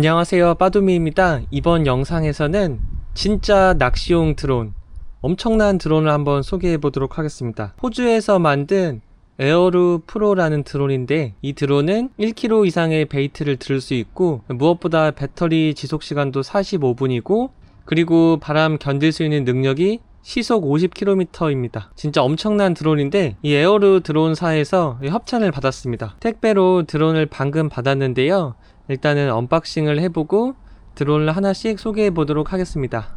안녕하세요, 빠두미입니다. 이번 영상에서는 진짜 낚시용 드론, 엄청난 드론을 한번 소개해 보도록 하겠습니다. 호주에서 만든 에어루 프로라는 드론인데, 이 드론은 1kg 이상의 베이트를 들을 수 있고, 무엇보다 배터리 지속시간도 45분이고, 그리고 바람 견딜 수 있는 능력이 시속 50km입니다. 진짜 엄청난 드론인데, 이 에어루 드론사에서 협찬을 받았습니다. 택배로 드론을 방금 받았는데요, 일단은 언박싱을 해보고 드론을 하나씩 소개해 보도록 하겠습니다.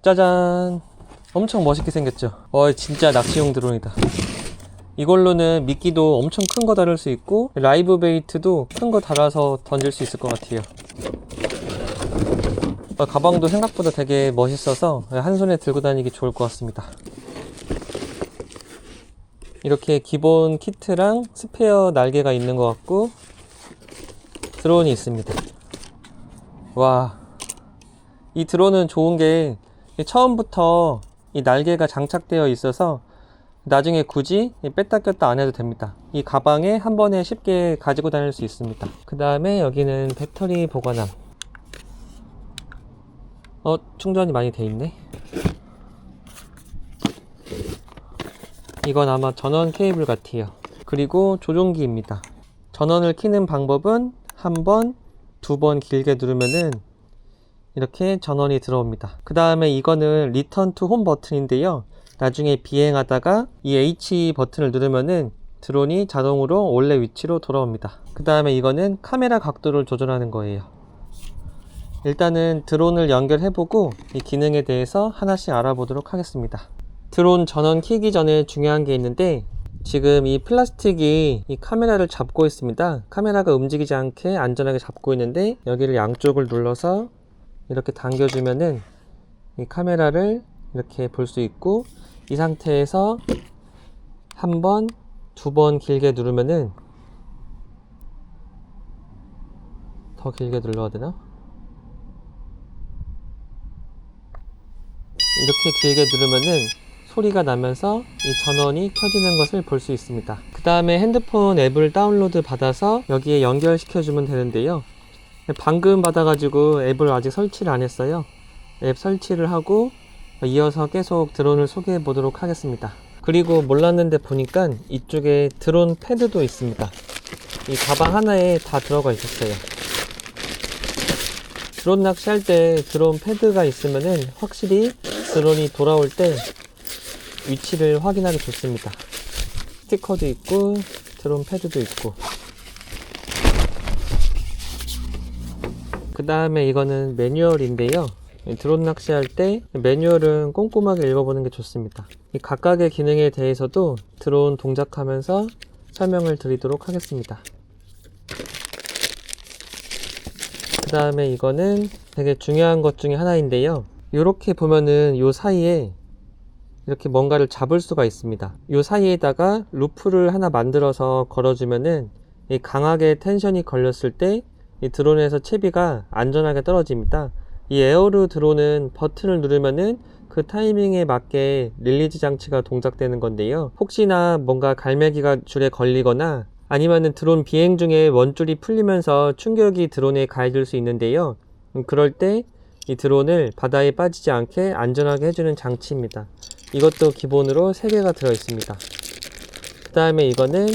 짜잔! 엄청 멋있게 생겼죠? 진짜 낚시용 드론이다. 이걸로는 미끼도 엄청 큰 거 달을 수 있고, 라이브 베이트도 큰 거 달아서 던질 수 있을 것 같아요. 가방도 생각보다 되게 멋있어서 한 손에 들고 다니기 좋을 것 같습니다. 이렇게 기본 키트랑 스페어 날개가 있는 것 같고, 드론이 있습니다. 와, 이 드론은 좋은 게 처음부터 이 날개가 장착되어 있어서 나중에 굳이 뺐다 꼈다 안 해도 됩니다. 이 가방에 한 번에 쉽게 가지고 다닐 수 있습니다. 그 다음에 여기는 배터리 보관함. 충전이 많이 돼 있네. 이건 아마 전원 케이블 같아요. 그리고 조종기입니다. 전원을 켜는 방법은 한 번, 두 번 길게 누르면은 이렇게 전원이 들어옵니다. 그 다음에 이거는 리턴 투 홈 버튼인데요, 나중에 비행하다가 이 H 버튼을 누르면은 드론이 자동으로 원래 위치로 돌아옵니다. 그 다음에 이거는 카메라 각도를 조절하는 거예요. 일단은 드론을 연결해보고 이 기능에 대해서 하나씩 알아보도록 하겠습니다. 드론 전원 켜기 전에 중요한 게 있는데, 지금 이 플라스틱이 이 카메라를 잡고 있습니다. 카메라가 움직이지 않게 안전하게 잡고 있는데, 여기를 양쪽을 눌러서 이렇게 당겨주면은 이 카메라를 이렇게 볼 수 있고, 이 상태에서 한 번, 두 번 길게 누르면은, 더 길게 눌러야 되나? 이렇게 길게 누르면은 소리가 나면서 이 전원이 켜지는 것을 볼 수 있습니다. 그 다음에 핸드폰 앱을 다운로드 받아서 여기에 연결시켜 주면 되는데요, 방금 받아가지고 앱을 아직 설치를 안 했어요. 앱 설치를 하고 이어서 계속 드론을 소개해 보도록 하겠습니다. 그리고 몰랐는데 보니까 이쪽에 드론 패드도 있습니다. 이 가방 하나에 다 들어가 있었어요. 드론 낚시할 때 드론 패드가 있으면은 확실히 드론이 돌아올 때 위치를 확인하기 좋습니다. 스티커도 있고 드론 패드도 있고. 그 다음에 이거는 매뉴얼인데요, 드론 낚시할 때 매뉴얼은 꼼꼼하게 읽어보는 게 좋습니다. 이 각각의 기능에 대해서도 드론 동작하면서 설명을 드리도록 하겠습니다. 그 다음에 이거는 되게 중요한 것 중에 하나인데요, 이렇게 보면은 요 사이에 이렇게 뭔가를 잡을 수가 있습니다. 요 사이에다가 루프를 하나 만들어서 걸어주면은 이 강하게 텐션이 걸렸을 때 이 드론에서 채비가 안전하게 떨어집니다. 이 에어루 드론은 버튼을 누르면은 그 타이밍에 맞게 릴리즈 장치가 동작되는 건데요, 혹시나 뭔가 갈매기가 줄에 걸리거나 아니면은 드론 비행 중에 원줄이 풀리면서 충격이 드론에 가해질 수 있는데요, 그럴 때 이 드론을 바다에 빠지지 않게 안전하게 해주는 장치입니다. 이것도 기본으로 3개가 들어 있습니다. 그 다음에 이거는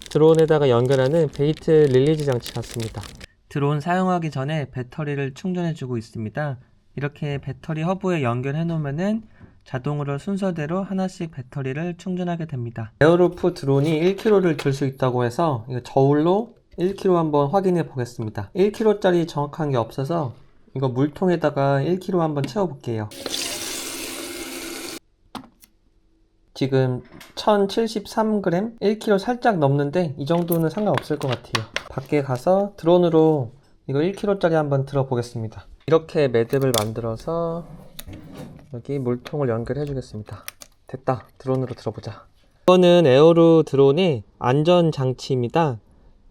드론에다가 연결하는 베이트 릴리즈 장치 같습니다. 드론 사용하기 전에 배터리를 충전해 주고 있습니다. 이렇게 배터리 허브에 연결해 놓으면은 자동으로 순서대로 하나씩 배터리를 충전하게 됩니다. 에어루프 드론이 1kg를 들 수 있다고 해서 이거 저울로 1kg 한번 확인해 보겠습니다. 1kg짜리 정확한 게 없어서 이거 물통에다가 1kg 한번 채워 볼게요. 지금 1073g? 1kg 살짝 넘는데 이 정도는 상관없을 것 같아요. 밖에 가서 드론으로 이거 1kg짜리 한번 들어 보겠습니다. 이렇게 매듭을 만들어서 여기 물통을 연결해 주겠습니다. 됐다. 드론으로 들어보자. 이거는 에어루 드론의 안전장치입니다.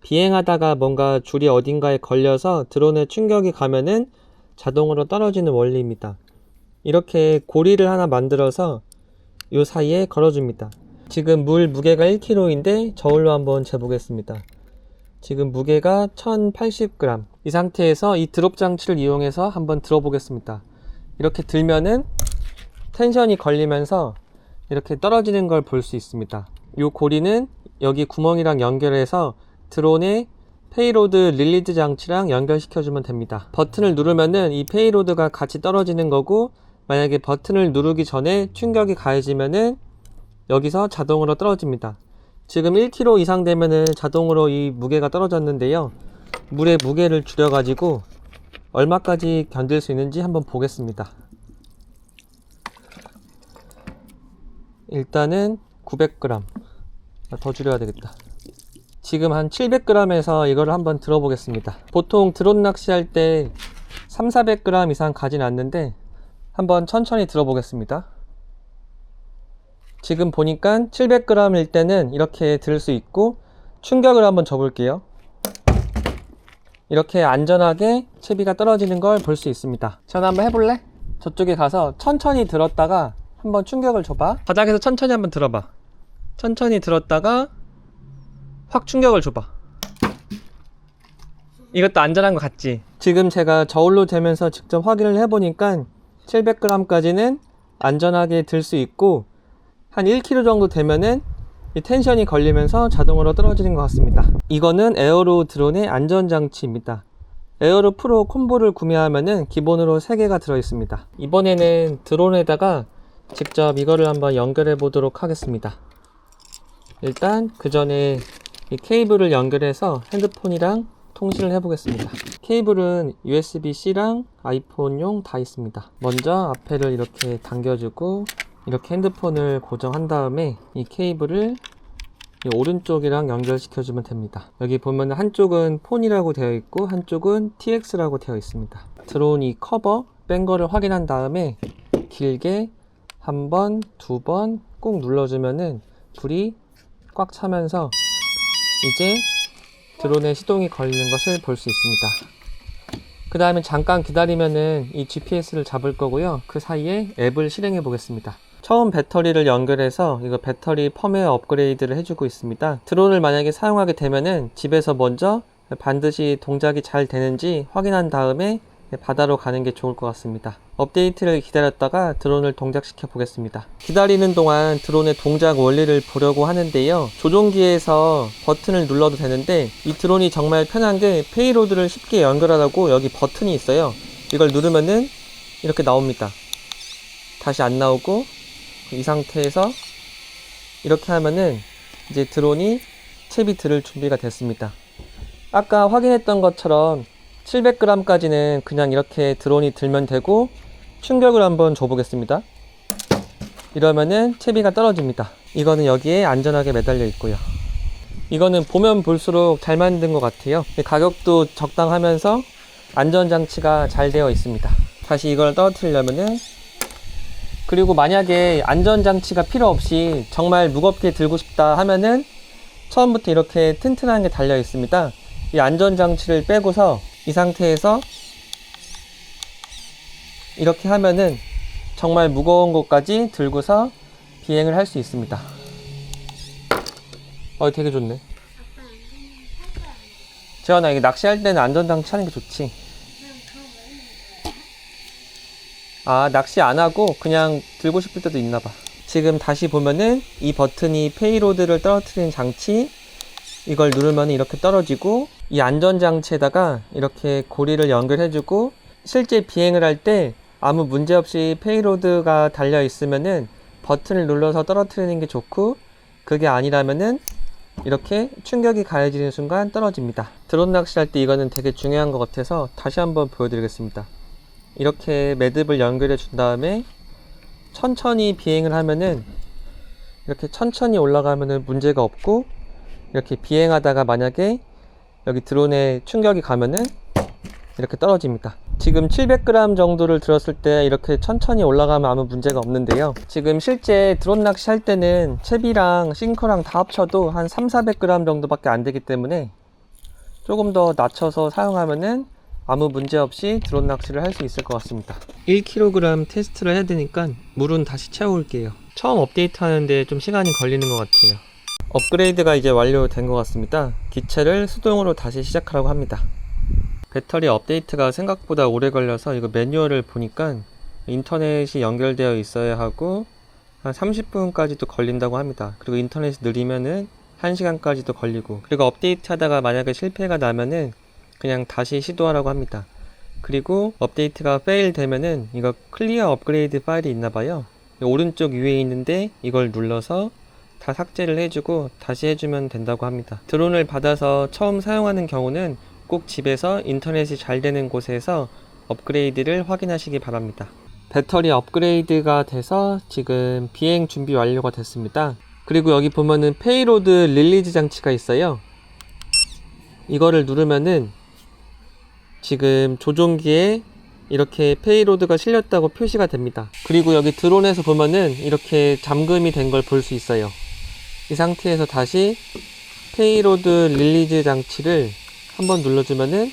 비행하다가 뭔가 줄이 어딘가에 걸려서 드론에 충격이 가면은 자동으로 떨어지는 원리입니다. 이렇게 고리를 하나 만들어서 이 사이에 걸어줍니다. 지금 물 무게가 1kg인데 저울로 한번 재보겠습니다. 지금 무게가 1080g. 이 상태에서 이 드롭 장치를 이용해서 한번 들어보겠습니다. 이렇게 들면은 텐션이 걸리면서 이렇게 떨어지는 걸 볼 수 있습니다. 이 고리는 여기 구멍이랑 연결해서 드론의 페이로드 릴리즈 장치랑 연결시켜주면 됩니다. 버튼을 누르면은 이 페이로드가 같이 떨어지는 거고, 만약에 버튼을 누르기 전에 충격이 가해지면은 여기서 자동으로 떨어집니다. 지금 1kg 이상 되면은 자동으로 이 무게가 떨어졌는데요. 물의 무게를 줄여 가지고 얼마까지 견딜 수 있는지 한번 보겠습니다. 일단은 900g. 더 줄여야 되겠다. 지금 한 700g에서 이거를 한번 들어보겠습니다. 보통 드론 낚시할 때 300~400g 이상 가진 않는데 한번 천천히 들어보겠습니다. 지금 보니까 700g일 때는 이렇게 들 수 있고, 충격을 한번 줘볼게요. 이렇게 안전하게 채비가 떨어지는 걸 볼 수 있습니다. 전화 한번 해볼래? 저쪽에 가서 천천히 들었다가 한번 충격을 줘봐. 바닥에서 천천히 한번 들어봐. 천천히 들었다가 확 충격을 줘봐. 이것도 안전한 것 같지? 지금 제가 저울로 재면서 직접 확인을 해보니까 700g까지는 안전하게 들 수 있고, 한 1kg 정도 되면은 이 텐션이 걸리면서 자동으로 떨어지는 것 같습니다. 이거는 에어로 드론의 안전장치입니다. 에어로 프로 콤보를 구매하면은 기본으로 3개가 들어있습니다. 이번에는 드론에다가 직접 이거를 한번 연결해 보도록 하겠습니다. 일단 그 전에 이 케이블을 연결해서 핸드폰이랑 통신을 해 보겠습니다. 케이블은 USB-C랑 아이폰용 다 있습니다. 먼저 앞에를 이렇게 당겨주고 이렇게 핸드폰을 고정한 다음에 이 케이블을 이 오른쪽이랑 연결시켜주면 됩니다. 여기 보면 한쪽은 폰이라고 되어 있고 한쪽은 TX라고 되어 있습니다. 드론 이 커버 뺀 거를 확인한 다음에 길게 한 번, 2번 꾹 눌러주면은 불이 꽉 차면서 이제 드론에 시동이 걸리는 것을 볼 수 있습니다. 그 다음에 잠깐 기다리면은 이 GPS를 잡을 거고요. 그 사이에 앱을 실행해 보겠습니다. 처음 배터리를 연결해서 이거 배터리 펌웨어 업그레이드를 해주고 있습니다. 드론을 만약에 사용하게 되면은 집에서 먼저 반드시 동작이 잘 되는지 확인한 다음에 바다로 가는 게 좋을 것 같습니다. 업데이트를 기다렸다가 드론을 동작시켜 보겠습니다. 기다리는 동안 드론의 동작 원리를 보려고 하는데요. 조종기에서 버튼을 눌러도 되는데 이 드론이 정말 편한 게 페이로드를 쉽게 연결하라고 여기 버튼이 있어요. 이걸 누르면은 이렇게 나옵니다. 다시 안 나오고 이 상태에서 이렇게 하면은 이제 드론이 채비 들을 준비가 됐습니다. 아까 확인했던 것처럼 700g까지는 그냥 이렇게 드론이 들면 되고, 충격을 한번 줘보겠습니다. 이러면은 채비가 떨어집니다. 이거는 여기에 안전하게 매달려 있고요. 이거는 보면 볼수록 잘 만든 것 같아요. 가격도 적당하면서 안전장치가 잘 되어 있습니다. 다시 이걸 떨어뜨리려면은, 그리고 만약에 안전장치가 필요 없이 정말 무겁게 들고 싶다 하면은 처음부터 이렇게 튼튼한 게 달려 있습니다. 이 안전장치를 빼고서 이 상태에서 이렇게 하면은 정말 무거운 것까지 들고서 비행을 할 수 있습니다. 되게 좋네. 재현아, 이게 낚시할 때는 안전장치 하는 게 좋지. 아, 낚시 안 하고 그냥 들고 싶을 때도 있나 봐. 지금 다시 보면은 이 버튼이 페이로드를 떨어뜨리는 장치, 이걸 누르면 이렇게 떨어지고, 이 안전장치에다가 이렇게 고리를 연결해주고, 실제 비행을 할 때 아무 문제 없이 페이로드가 달려 있으면은 버튼을 눌러서 떨어뜨리는 게 좋고, 그게 아니라면은 이렇게 충격이 가해지는 순간 떨어집니다. 드론 낚시할 때 이거는 되게 중요한 것 같아서 다시 한번 보여드리겠습니다. 이렇게 매듭을 연결해 준 다음에 천천히 비행을 하면은 이렇게 천천히 올라가면은 문제가 없고, 이렇게 비행하다가 만약에 여기 드론에 충격이 가면은 이렇게 떨어집니다. 지금 700g 정도를 들었을 때 이렇게 천천히 올라가면 아무 문제가 없는데요. 지금 실제 드론 낚시 할 때는 채비랑 싱커랑 다 합쳐도 한 300~400g 정도밖에 안 되기 때문에 조금 더 낮춰서 사용하면은 아무 문제 없이 드론 낚시를 할 수 있을 것 같습니다. 1kg 테스트를 해야 되니까 물은 다시 채워올게요. 처음 업데이트 하는데 좀 시간이 걸리는 것 같아요. 업그레이드가 이제 완료된 것 같습니다. 기체를 수동으로 다시 시작하라고 합니다. 배터리 업데이트가 생각보다 오래 걸려서 이거 매뉴얼을 보니까 인터넷이 연결되어 있어야 하고 한 30분까지도 걸린다고 합니다. 그리고 인터넷이 느리면은 1시간까지도 걸리고, 그리고 업데이트 하다가 만약에 실패가 나면은 그냥 다시 시도하라고 합니다. 그리고 업데이트가 페일 되면은 이거 클리어 업그레이드 파일이 있나봐요. 오른쪽 위에 있는데 이걸 눌러서 다 삭제를 해주고 다시 해주면 된다고 합니다. 드론을 받아서 처음 사용하는 경우는 꼭 집에서 인터넷이 잘 되는 곳에서 업그레이드를 확인하시기 바랍니다. 배터리 업그레이드가 돼서 지금 비행 준비 완료가 됐습니다. 그리고 여기 보면은 페이로드 릴리즈 장치가 있어요. 이거를 누르면은 지금 조종기에 이렇게 페이로드가 실렸다고 표시가 됩니다. 그리고 여기 드론에서 보면은 이렇게 잠금이 된 걸 볼 수 있어요. 이 상태에서 다시 페이로드 릴리즈 장치를 한번 눌러주면은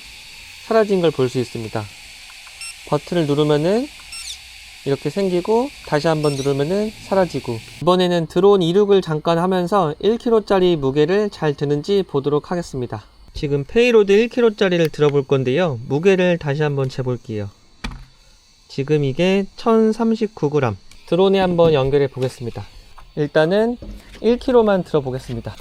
사라진 걸 볼 수 있습니다. 버튼을 누르면은 이렇게 생기고 다시 한번 누르면은 사라지고, 이번에는 드론 이륙을 잠깐 하면서 1kg짜리 무게를 잘 드는지 보도록 하겠습니다. 지금 페이로드 1kg짜리를 들어볼 건데요, 무게를 다시 한번 재볼게요. 지금 이게 1039g. 드론에 한번 연결해 보겠습니다. 일단은 1kg만 들어보겠습니다.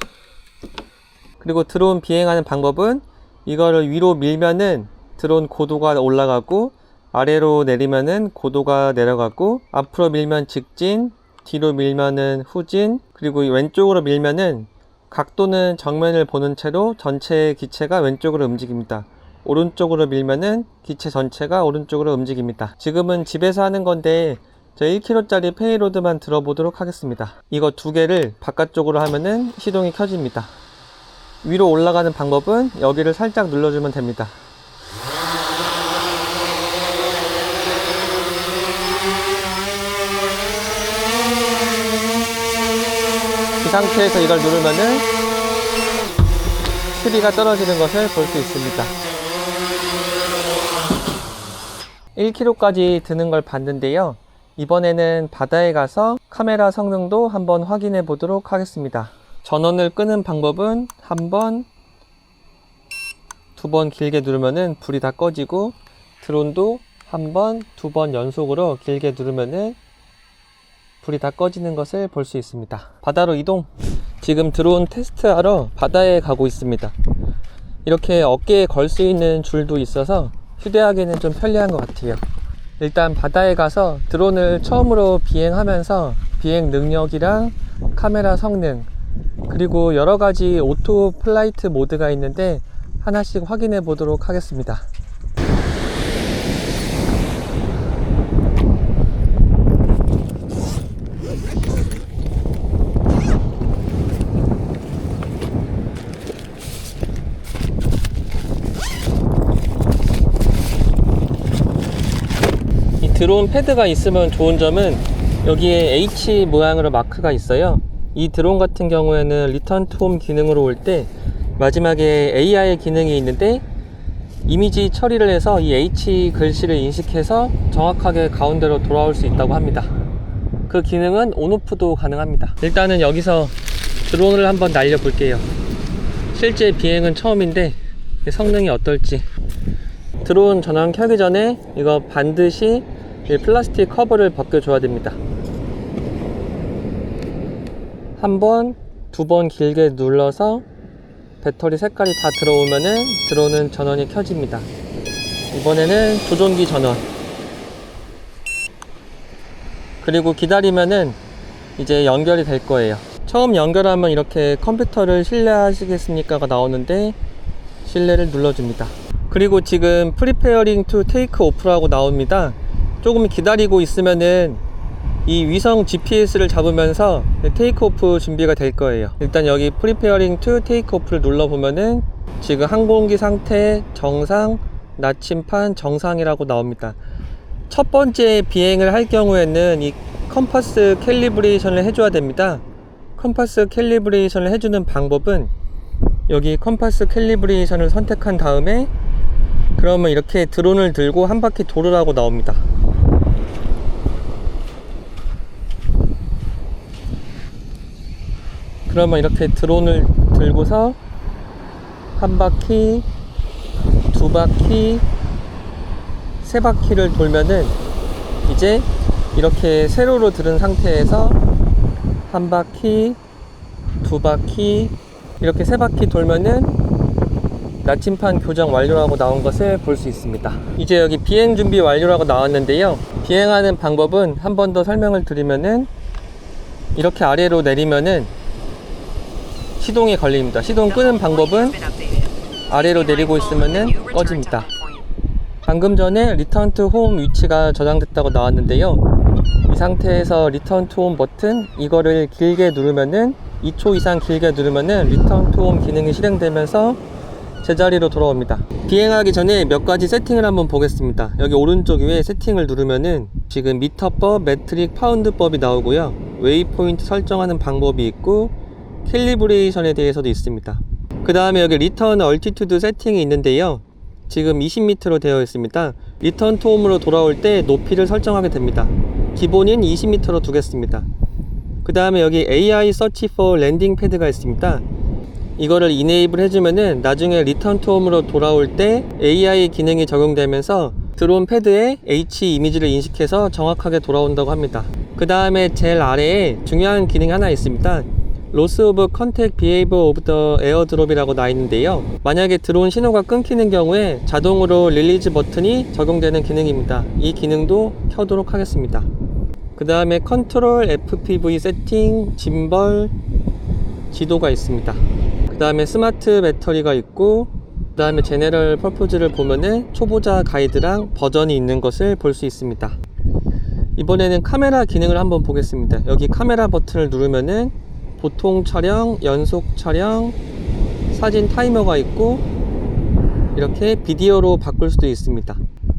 그리고 드론 비행하는 방법은 이거를 위로 밀면은 드론 고도가 올라가고, 아래로 내리면은 고도가 내려가고, 앞으로 밀면 직진, 뒤로 밀면은 후진, 그리고 왼쪽으로 밀면은 각도는 정면을 보는 채로 전체 기체가 왼쪽으로 움직입니다. 오른쪽으로 밀면은 기체 전체가 오른쪽으로 움직입니다. 지금은 집에서 하는 건데 저 1kg짜리 페이로드만 들어보도록 하겠습니다. 이거 두 개를 바깥쪽으로 하면은 시동이 켜집니다. 위로 올라가는 방법은 여기를 살짝 눌러주면 됩니다. 이 상태에서 이걸 누르면은 트리가 떨어지는 것을 볼 수 있습니다. 1kg까지 드는 걸 봤는데요, 이번에는 바다에 가서 카메라 성능도 한번 확인해 보도록 하겠습니다. 전원을 끄는 방법은 한 번, 두 번 길게 누르면은 불이 다 꺼지고, 드론도 한 번, 두 번 연속으로 길게 누르면은 불이 다 꺼지는 것을 볼 수 있습니다. 바다로 이동! 지금 드론 테스트하러 바다에 가고 있습니다. 이렇게 어깨에 걸 수 있는 줄도 있어서 휴대하기는 좀 편리한 것 같아요. 일단 바다에 가서 드론을 처음으로 비행하면서 비행 능력이랑 카메라 성능, 그리고 여러가지 오토 플라이트 모드가 있는데 하나씩 확인해 보도록 하겠습니다. 드론 패드가 있으면 좋은 점은 여기에 H 모양으로 마크가 있어요. 이 드론 같은 경우에는 리턴 투 홈 기능으로 올 때 마지막에 AR 기능이 있는데 이미지 처리를 해서 이 H 글씨를 인식해서 정확하게 가운데로 돌아올 수 있다고 합니다. 그 기능은 온오프도 가능합니다. 일단은 여기서 드론을 한번 날려 볼게요. 실제 비행은 처음인데 성능이 어떨지. 드론 전원 켜기 전에 이거 반드시 이 플라스틱 커버를 벗겨줘야 됩니다. 한 번, 두 번 길게 눌러서 배터리 색깔이 다 들어오면은 드론은 전원이 켜집니다. 이번에는 조종기 전원. 그리고 기다리면은 이제 연결이 될 거예요. 처음 연결하면 이렇게 컴퓨터를 실내하시겠습니까가 나오는데 실내를 눌러줍니다. 그리고 지금 프리페어링 투 테이크 오프라고 나옵니다. 조금 기다리고 있으면은 이 위성 GPS를 잡으면서 테이크 오프 준비가 될 거예요. 일단 여기 프리페어링 투 테이크 오프를 눌러보면은 지금 항공기 상태 정상, 나침판 정상이라고 나옵니다. 첫 번째 비행을 할 경우에는 이 컴파스 캘리브레이션을 해줘야 됩니다. 컴파스 캘리브레이션을 해주는 방법은 여기 컴파스 캘리브레이션을 선택한 다음에 그러면 이렇게 드론을 들고 한 바퀴 돌으라고 나옵니다. 그러면 이렇게 드론을 들고서 한 바퀴, 두 바퀴, 세 바퀴를 돌면은 이제 이렇게 세로로 들은 상태에서 한 바퀴, 두 바퀴, 이렇게 세 바퀴 돌면은 나침판 교정 완료라고 나온 것을 볼 수 있습니다. 이제 여기 비행 준비 완료라고 나왔는데요. 비행하는 방법은 한 번 더 설명을 드리면은 이렇게 아래로 내리면은 시동이 걸립니다. 시동 끄는 방법은 아래로 내리고 있으면은 꺼집니다. 방금 전에 리턴 투 홈 위치가 저장됐다고 나왔는데요. 이 상태에서 리턴 투 홈 버튼 이거를 길게 누르면은 2초 이상 길게 누르면은 리턴 투 홈 기능이 실행되면서 제자리로 돌아옵니다. 비행하기 전에 몇 가지 세팅을 한번 보겠습니다. 여기 오른쪽 위에 세팅을 누르면은 지금 미터법, 메트릭, 파운드법이 나오고요. 웨이포인트 설정하는 방법이 있고 캘리브레이션에 대해서도 있습니다. 그 다음에 여기 리턴 얼티튜드 세팅이 있는데요. 지금 20m로 되어 있습니다. 리턴 투 홈으로 돌아올 때 높이를 설정하게 됩니다. 기본인 20m로 두겠습니다. 그 다음에 여기 AI Search for 랜딩 패드가 있습니다. 이거를 이네이블 해주면은 나중에 리턴 투 홈으로 돌아올 때 AI 기능이 적용되면서 드론 패드에 H 이미지를 인식해서 정확하게 돌아온다고 합니다. 그 다음에 제일 아래에 중요한 기능이 하나 있습니다. Loss of Contact Behavior of the Airdrop이라고 나와 있는데요. 만약에 드론 신호가 끊기는 경우에 자동으로 릴리즈 버튼이 적용되는 기능입니다. 이 기능도 켜도록 하겠습니다. 그 다음에 컨트롤 FPV 세팅, 짐벌, 지도가 있습니다. 그 다음에 스마트 배터리가 있고 그 다음에 제네럴 퍼포즈를 보면은 초보자 가이드랑 버전이 있는 것을 볼 수 있습니다. 이번에는 카메라 기능을 한번 보겠습니다. 여기 카메라 버튼을 누르면은 보통 촬영, 연속 촬영, 사진 타이머가 있고 이렇게 비디오로 바꿀 수도 있습니다.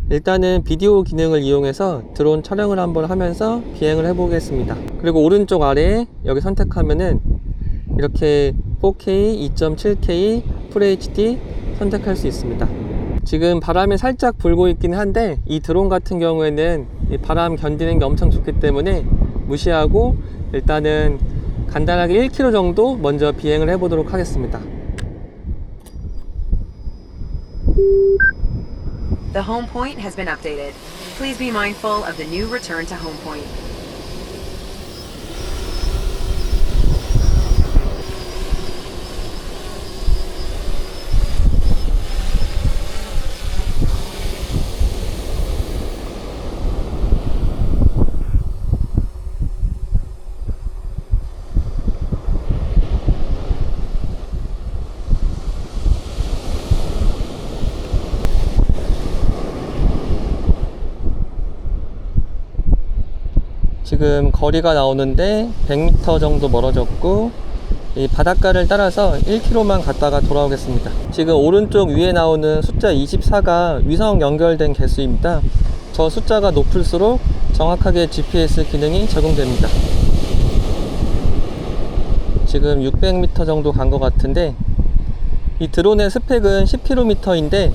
일단은 비디오 기능을 이용해서 드론 촬영을 한번 하면서 비행을 해보겠습니다. 그리고 오른쪽 아래에 여기 선택하면은 이렇게 4K, 2.7K, FHD 선택할 수 있습니다. 지금 바람이 살짝 불고 있긴 한데 이 드론 같은 경우에는 이 바람 견디는 게 엄청 좋기 때문에 무시하고 일단은 간단하게 1km 정도 먼저 비행을 해보도록 하겠습니다. The home point has been updated. Please be mindful of the new return to home point. 지금 거리가 나오는데 100m 정도 멀어졌고 이 바닷가를 따라서 1km만 갔다가 돌아오겠습니다. 지금 오른쪽 위에 나오는 숫자 24가 위성 연결된 개수입니다. 저 숫자가 높을수록 정확하게 GPS 기능이 적용됩니다. 지금 600m 정도 간 것 같은데 이 드론의 스펙은 10km인데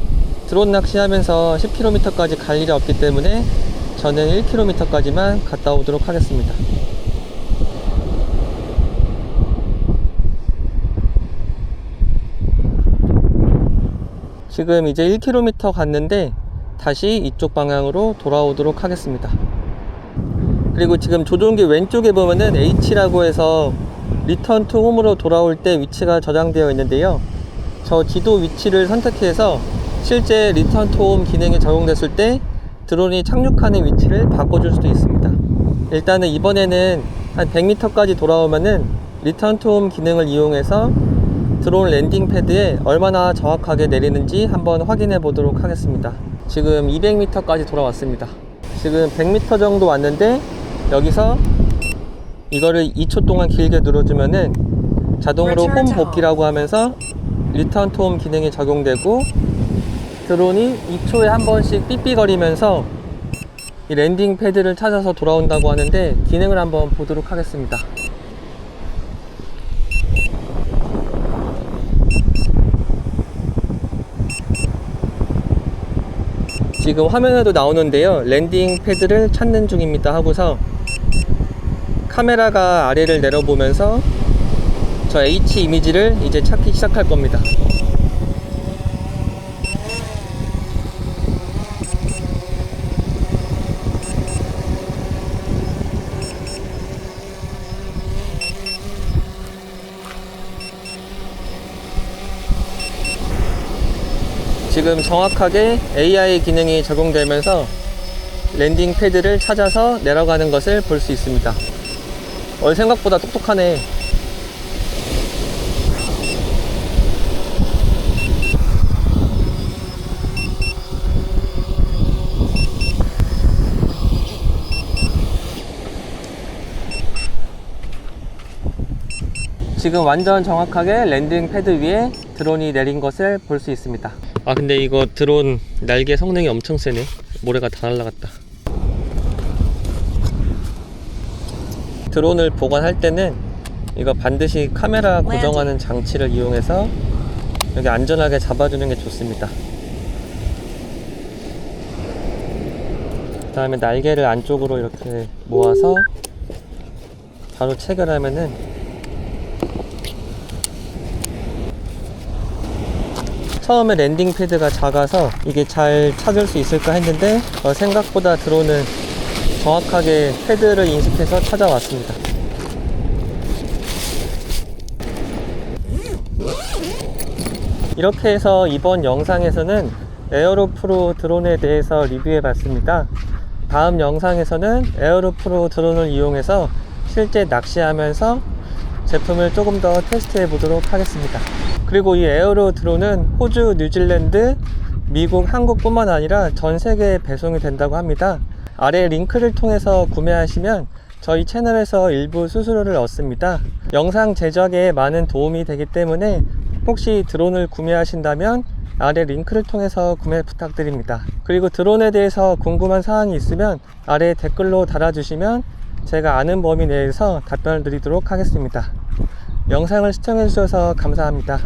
드론 낚시하면서 10km까지 갈 일이 없기 때문에 저는 1km까지만 갔다 오도록 하겠습니다. 지금 이제 1km 갔는데 다시 이쪽 방향으로 돌아오도록 하겠습니다. 그리고 지금 조종기 왼쪽에 보면은 H라고 해서 리턴 투 홈으로 돌아올 때 위치가 저장되어 있는데요. 저 지도 위치를 선택해서 실제 리턴 투 홈 기능이 적용됐을 때 드론이 착륙하는 위치를 바꿔줄 수도 있습니다. 일단은 이번에는 한 100m까지 돌아오면은 리턴 투 홈 기능을 이용해서 드론 랜딩 패드에 얼마나 정확하게 내리는지 한번 확인해 보도록 하겠습니다. 지금 200m까지 돌아왔습니다. 지금 100m 정도 왔는데 여기서 이거를 2초 동안 길게 눌러주면은 자동으로 홈 복귀라고 하면서 리턴 투 홈 기능이 적용되고 드론이 2초에 한 번씩 삐삐거리면서 이 랜딩 패드를 찾아서 돌아온다고 하는데 기능을 한번 보도록 하겠습니다. 지금 화면에도 나오는데요. 랜딩 패드를 찾는 중입니다 하고서 카메라가 아래를 내려보면서 저 H 이미지를 이제 찾기 시작할 겁니다. 지금 정확하게 AI 기능이 적용되면서 랜딩 패드를 찾아서 내려가는 것을 볼 수 있습니다. 생각보다 똑똑하네. 지금 완전 정확하게 랜딩 패드 위에 드론이 내린 것을 볼 수 있습니다. 아 근데 이거 드론 날개 성능이 엄청 세네. 모래가 다 날라갔다. 드론을 보관할 때는 이거 반드시 카메라 고정하는 장치를 이용해서 여기 안전하게 잡아주는 게 좋습니다. 그 다음에 날개를 안쪽으로 이렇게 모아서 바로 체결하면은 처음에 랜딩 패드가 작아서 이게 잘 찾을 수 있을까 했는데 생각보다 드론은 정확하게 패드를 인식해서 찾아왔습니다. 이렇게 해서 이번 영상에서는 에어로 프로 드론에 대해서 리뷰해 봤습니다. 다음 영상에서는 에어로 프로 드론을 이용해서 실제 낚시하면서 제품을 조금 더 테스트해 보도록 하겠습니다. 그리고 이 에어로 드론은 호주, 뉴질랜드, 미국, 한국뿐만 아니라 전 세계에 배송이 된다고 합니다. 아래 링크를 통해서 구매하시면 저희 채널에서 일부 수수료를 얻습니다. 영상 제작에 많은 도움이 되기 때문에 혹시 드론을 구매하신다면 아래 링크를 통해서 구매 부탁드립니다. 그리고 드론에 대해서 궁금한 사항이 있으면 아래 댓글로 달아주시면 제가 아는 범위 내에서 답변을 드리도록 하겠습니다. 영상을 시청해주셔서 감사합니다.